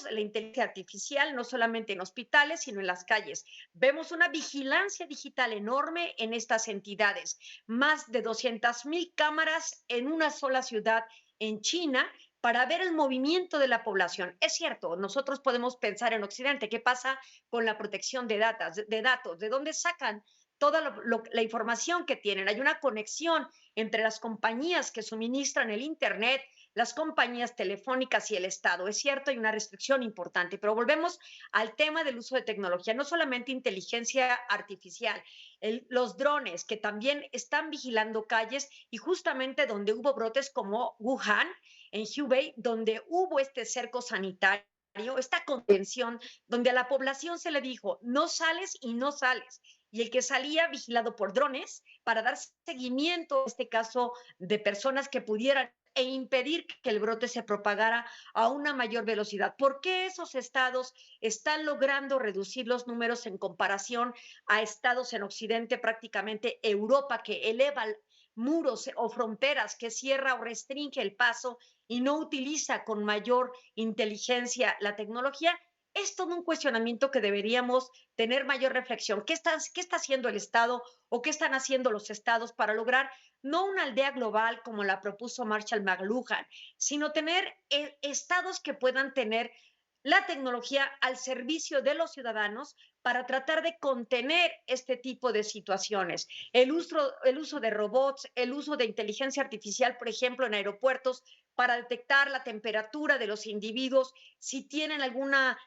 la inteligencia artificial no solamente en hospitales, sino en las calles. Vemos una vigilancia digital enorme en estas entidades. Más de 200,000 cámaras en una sola ciudad en China para ver el movimiento de la población. Es cierto, nosotros podemos pensar en Occidente, ¿qué pasa con la protección de datos? ¿De dónde sacan toda la información que tienen? Hay una conexión entre las compañías que suministran el Internet, las compañías telefónicas y el Estado. Es cierto, hay una restricción importante, pero volvemos al tema del uso de tecnología, no solamente inteligencia artificial, los drones que también están vigilando calles y justamente donde hubo brotes como Wuhan, en Hubei, donde hubo este cerco sanitario, esta contención, donde a la población se le dijo, no sales y no sales. Y el que salía vigilado por drones para dar seguimiento, en este caso, de personas que pudieran e impedir que el brote se propagara a una mayor velocidad. ¿Por qué esos estados están logrando reducir los números en comparación a estados en Occidente, prácticamente Europa, que eleva muros o fronteras, que cierra o restringe el paso y no utiliza con mayor inteligencia la tecnología? Es todo un cuestionamiento que deberíamos tener mayor reflexión. ¿Qué está haciendo el Estado o qué están haciendo los estados para lograr no una aldea global como la propuso Marshall McLuhan, sino tener estados que puedan tener la tecnología al servicio de los ciudadanos para tratar de contener este tipo de situaciones? El uso de robots, el uso de inteligencia artificial, por ejemplo, en aeropuertos, para detectar la temperatura de los individuos, si tienen alguna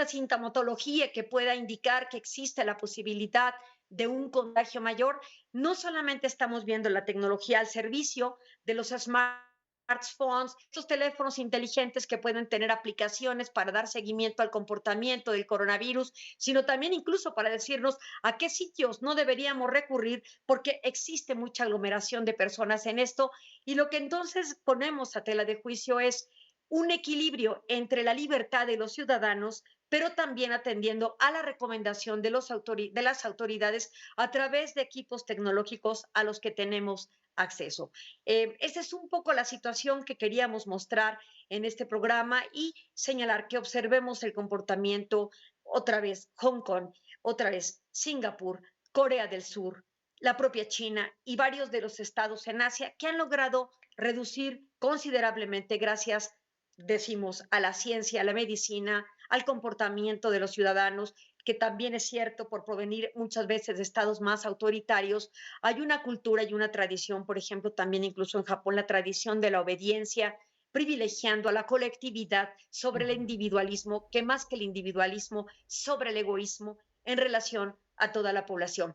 sintomatología que pueda indicar que existe la posibilidad de un contagio mayor. No solamente estamos viendo la tecnología al servicio de los smartphones, estos teléfonos inteligentes que pueden tener aplicaciones para dar seguimiento al comportamiento del coronavirus, sino también incluso para decirnos a qué sitios no deberíamos recurrir porque existe mucha aglomeración de personas en esto. Y lo que entonces ponemos a tela de juicio es un equilibrio entre la libertad de los ciudadanos, pero también atendiendo a la recomendación de las autoridades a través de equipos tecnológicos a los que tenemos acceso. Esa es un poco la situación que queríamos mostrar en este programa y señalar que observemos el comportamiento, otra vez Hong Kong, otra vez Singapur, Corea del Sur, la propia China y varios de los estados en Asia que han logrado reducir considerablemente gracias, decimos, a la ciencia, a la medicina, al comportamiento de los ciudadanos, que también es cierto por provenir muchas veces de estados más autoritarios. Hay una cultura y una tradición, por ejemplo, también incluso en Japón, la tradición de la obediencia, privilegiando a la colectividad sobre el individualismo, que más que el individualismo, sobre el egoísmo en relación a toda la población.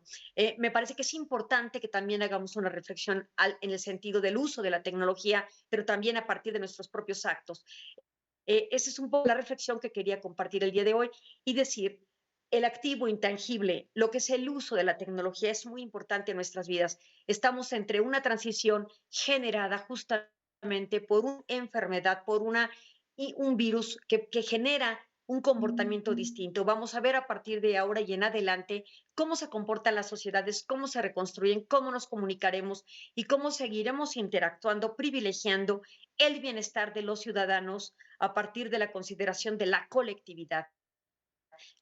Me parece que es importante que también hagamos una reflexión en el sentido del uso de la tecnología, pero también a partir de nuestros propios actos. Esa es un poco la reflexión que quería compartir el día de hoy y decir, el activo intangible, lo que es el uso de la tecnología, es muy importante en nuestras vidas. Estamos entre una transición generada justamente por una enfermedad, por un virus que genera un comportamiento distinto. Vamos a ver a partir de ahora y en adelante cómo se comportan las sociedades, cómo se reconstruyen, cómo nos comunicaremos y cómo seguiremos interactuando, privilegiando el bienestar de los ciudadanos a partir de la consideración de la colectividad.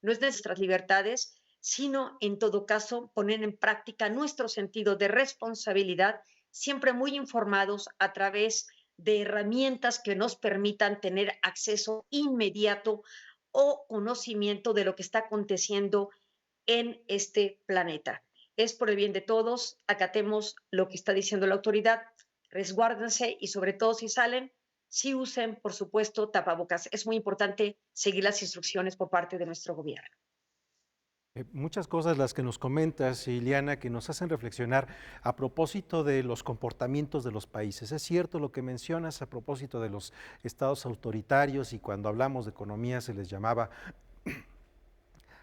No es de nuestras libertades, sino en todo caso poner en práctica nuestro sentido de responsabilidad, siempre muy informados a través de herramientas que nos permitan tener acceso inmediato o conocimiento de lo que está aconteciendo en este planeta. Es por el bien de todos, acatemos lo que está diciendo la autoridad, resguárdense y sobre todo si salen, sí usen, por supuesto, tapabocas. Es muy importante seguir las instrucciones por parte de nuestro gobierno. Muchas cosas las que nos comentas, Ileana, que nos hacen reflexionar a propósito de los comportamientos de los países. Es cierto lo que mencionas a propósito de los estados autoritarios, y cuando hablamos de economía se les llamaba,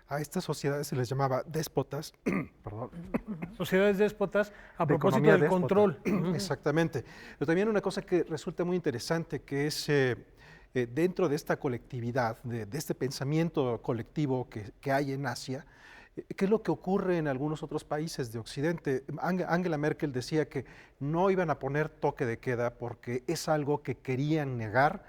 a estas sociedades se les llamaba déspotas, perdón. Sociedades déspotas a De propósito economía del déspota. control. Exactamente. Pero también una cosa que resulta muy interesante, que es dentro de esta colectividad, de este pensamiento colectivo que hay en Asia, ¿qué es lo que ocurre en algunos otros países de Occidente? Angela Merkel decía que no iban a poner toque de queda porque es algo que querían negar.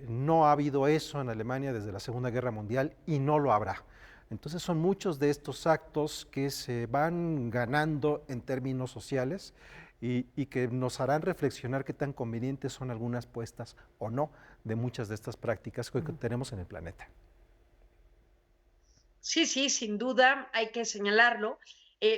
No ha habido eso en Alemania desde la Segunda Guerra Mundial y no lo habrá. Entonces son muchos de estos actos que se van ganando en términos sociales y que nos harán reflexionar qué tan convenientes son algunas puestas o no de muchas de estas prácticas que tenemos en el planeta. Sí, sí, sin duda hay que señalarlo.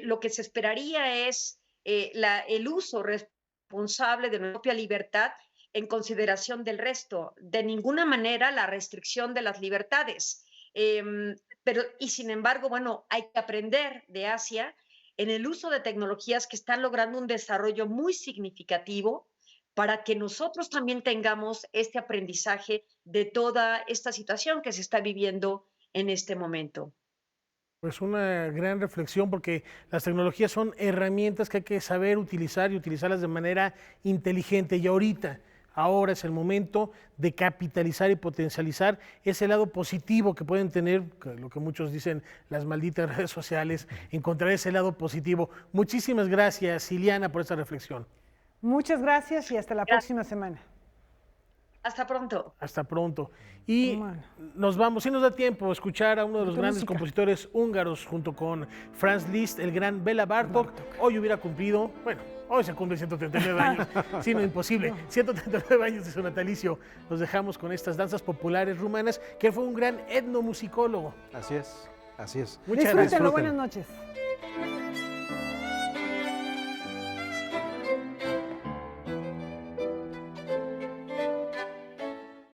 Lo que se esperaría es el uso responsable de nuestra propia libertad en consideración del resto. De ninguna manera la restricción de las libertades. Y sin embargo, bueno, hay que aprender de Asia en el uso de tecnologías que están logrando un desarrollo muy significativo para que nosotros también tengamos este aprendizaje de toda esta situación que se está viviendo en este momento. Pues una gran reflexión, porque las tecnologías son herramientas que hay que saber utilizar y utilizarlas de manera inteligente. Y ahora es el momento de capitalizar y potencializar ese lado positivo que pueden tener, lo que muchos dicen, las malditas redes sociales, encontrar ese lado positivo. Muchísimas gracias, Ileana, por esta reflexión. Muchas gracias y hasta la próxima semana. Hasta pronto. Hasta pronto. Y nos vamos, si nos da tiempo, a escuchar a uno de los grandes compositores húngaros junto con Franz Liszt, el gran Béla Bartók. Hoy hubiera cumplido, bueno, hoy se cumple 139 años, sí, no, imposible, 139 años de su natalicio. Nos dejamos con estas danzas populares rumanas, que fue un gran etnomusicólogo. Así es, así es. Muchas gracias. Buenas noches.